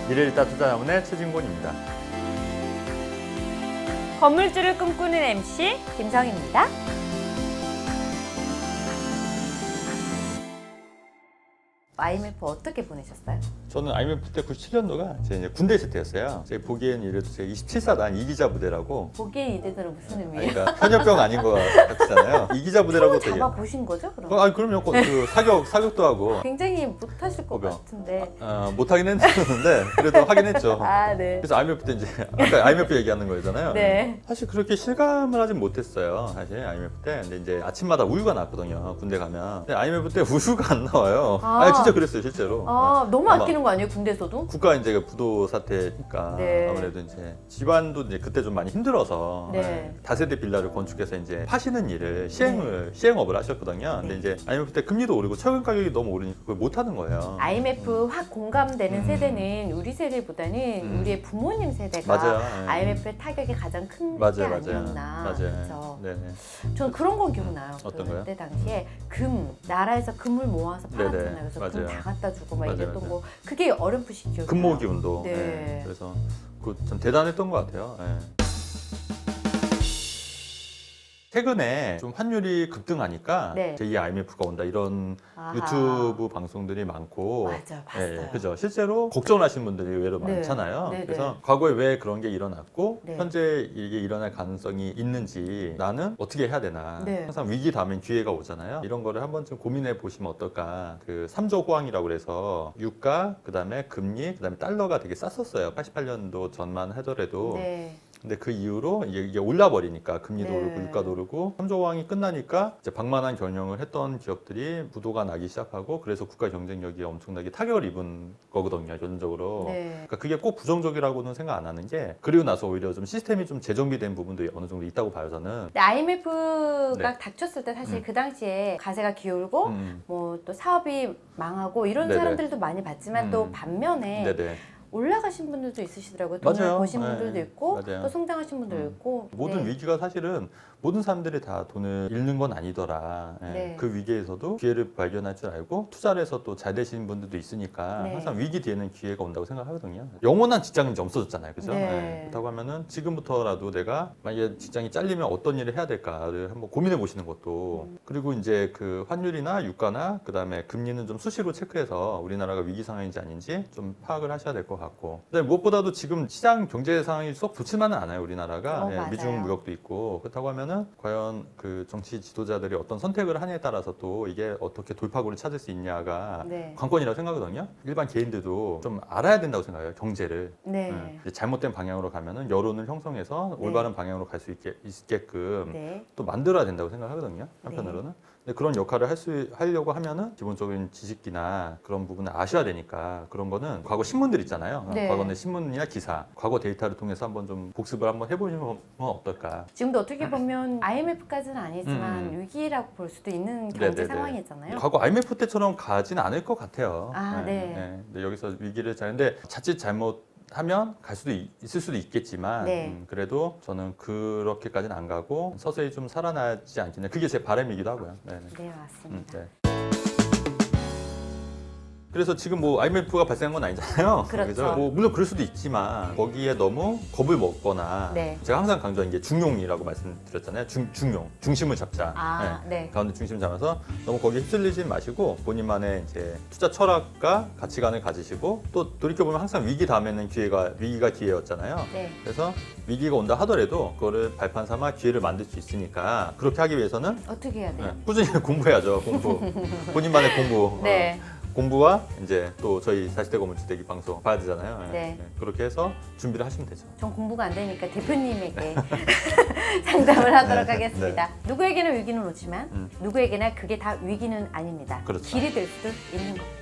미래리타 투자자문의 최진곤입니다. 건물주를 꿈꾸는 MC 김성입니다. IMF 어떻게 보내셨어요? 저는 IMF 때 97년도가 제 이제 군대 있을 때였어요. 제가 보기엔 이래도 제 27사단 이기자 부대라고. 보기엔 이대들은 무슨 의미예요? 그러니까 현역병 아닌 거 같잖아요. 이기자 부대라고 총을 되게. 잡아 보신 거죠, 그럼? 아니 그럼요. 그 사격도 하고. 굉장히 못하실 것 보병. 같은데. 못하긴 했는데 그래도 하긴 했죠. 아, 네. 그래서 IMF 때 이제 아까 IMF 얘기하는 거잖아요. 네. 사실 그렇게 실감을 하진 못했어요. 사실 IMF 때. 근데 이제 아침마다 우유가 나왔거든요. 군대 가면. 근데 IMF 때 우유가 안 나와요. 아. 아니 진짜 그랬어요, 실제로. 너무 아마 아끼는 거 아니에요, 군대에서도? 국가 이제 부도 사태니까 네. 아무래도 이제 집안도 이제 그때 좀 많이 힘들어서 네. 다세대 빌라를 건축해서 이제 파시는 일을 시행업을 하셨거든요. 근데 네. 이제 IMF 때 금리도 오르고 철근 가격이 너무 오르니까 그걸 못 하는 거예요. IMF 확 공감되는 세대는 우리 세대보다는 우리의 부모님 세대가 맞아요. 네. IMF의 타격이 가장 큰 게 맞아요. 아니었나. 맞아요. 그렇죠. 네네. 저는 그런 건 기억나요. 어떤 거요? 그때 당시에 나라에서 금을 모아서 팔았잖아요. 네네. 그래서 맞아요. 금 다 갖다 주고 막 맞아요, 이랬던 맞아요. 거. 그게 어렴풋이 기억나요. 금모으기 운동. 네. 네. 그래서 그 참 대단했던 것 같아요. 네. 최근에 좀 환율이 급등하니까 네. 제2 IMF가 온다 이런 아하. 유튜브 방송들이 많고 맞아, 봤어요. 그죠. 실제로 걱정을 하시는 분들이 의외로 네. 많잖아요. 네, 그래서 네. 과거에 왜 그런 게 일어났고 네. 현재 이게 일어날 가능성이 있는지 나는 어떻게 해야 되나. 네. 항상 위기 다음엔 기회가 오잖아요. 이런 거를 한 번쯤 고민해 보시면 어떨까. 그 3조 호황이라고 그래서 유가, 그다음에 금리, 그다음에 달러가 되게 쌌었어요. 88년도 전만 하더라도. 네. 근데 그 이후로 이게 올라버리니까 금리도 네. 오르고 유가도 오르고 3조 호황이 끝나니까 이제 방만한 경영을 했던 기업들이 부도가 나기 시작하고 그래서 국가 경쟁력이 엄청나게 타격을 입은 거거든요, 전적으로. 네. 그러니까 그게 꼭 부정적이라고는 생각 안 하는 게 그리고 나서 오히려 좀 시스템이 좀 재정비된 부분도 어느 정도 있다고 봐요, 저는. 근데 IMF가 네. 닥쳤을 때 사실 그 당시에 가세가 기울고 음. 뭐 또 사업이 망하고 이런 네네. 사람들도 많이 봤지만 또 반면에 네네. 올라가신 분들도 있으시더라고요. 돈을 맞아요. 버신 네. 분들도 있고 맞아요. 또 성장하신 분들도 있고. 모든 네. 위기가 사실은 모든 사람들이 다 돈을 잃는 건 아니더라. 예. 네. 그 위기에서도 기회를 발견할 줄 알고 투자를 해서 또 잘 되시는 분들도 있으니까 네. 항상 위기 뒤에는 기회가 온다고 생각하거든요. 영원한 직장은 이제 없어졌잖아요. 그죠? 네. 예. 그렇다고 하면은 지금부터라도 내가 만약에 직장이 잘리면 어떤 일을 해야 될까를 한번 고민해 보시는 것도 그리고 이제 그 환율이나 유가나 그다음에 금리는 좀 수시로 체크해서 우리나라가 위기 상황인지 아닌지 좀 파악을 하셔야 될 것 같고 그다음에 무엇보다도 지금 시장 경제 상황이 썩 좋지만은 않아요. 우리나라가 맞아요. 미중 무역도 있고 그렇다고 하면은 과연 그 정치 지도자들이 어떤 선택을 하냐에 따라서 또 이게 어떻게 돌파구를 찾을 수 있냐가 네. 관건이라고 생각하거든요. 일반 개인들도 좀 알아야 된다고 생각해요. 경제를. 네. 이제 잘못된 방향으로 가면은 여론을 형성해서 네. 올바른 방향으로 갈 수 있게끔 네. 또 만들어야 된다고 생각하거든요. 한편으로는. 근데 그런 역할을 하려고 하면은 기본적인 지식이나 그런 부분을 아셔야 되니까 그런 거는 과거 신문들 있잖아요. 네. 과거의 신문이나 기사, 과거 데이터를 통해서 한번 좀 복습을 한번 해보시면 어떨까. 지금도 어떻게 보면 IMF까지는 아니지만 위기라고 볼 수도 있는 경제 네네네. 상황이잖아요. 과거 IMF 때처럼 가진 않을 것 같아요. 아, 네. 근데 여기서 위기를 자는데 자칫 잘못하면 갈 수도 있을 수도 있겠지만 네. 그래도 저는 그렇게까지는 안 가고 서서히 좀 살아나지 않겠냐. 그게 제 바람이기도 하고요. 네. 네, 맞습니다. 네. 그래서 지금 뭐 IMF가 발생한 건 아니잖아요. 그렇죠. 그죠? 뭐 물론 그럴 수도 있지만 거기에 너무 겁을 먹거나 네. 제가 항상 강조하는 게 중용이라고 말씀드렸잖아요. 중용, 중심을 잡자. 아, 네. 네. 가운데 중심 잡아서 너무 거기에 휩쓸리지 마시고 본인만의 이제 투자 철학과 가치관을 가지시고 또 돌이켜보면 항상 위기 다음에는 위기가 기회였잖아요. 네. 그래서 위기가 온다 하더라도 그거를 발판 삼아 기회를 만들 수 있으니까 그렇게 하기 위해서는 어떻게 해야 돼요? 꾸준히 공부해야죠. 공부. 본인만의 공부. 네. 공부와 이제 또 저희 40대 건물주택이 방송 봐야 되잖아요. 네. 그렇게 해서 준비를 하시면 되죠. 전 공부가 안 되니까 대표님에게 상담을 하도록 네, 하겠습니다. 누구에게나 위기는 오지만 누구에게나 그게 다 위기는 아닙니다. 그렇죠. 길이 될 수도 있는 겁니다.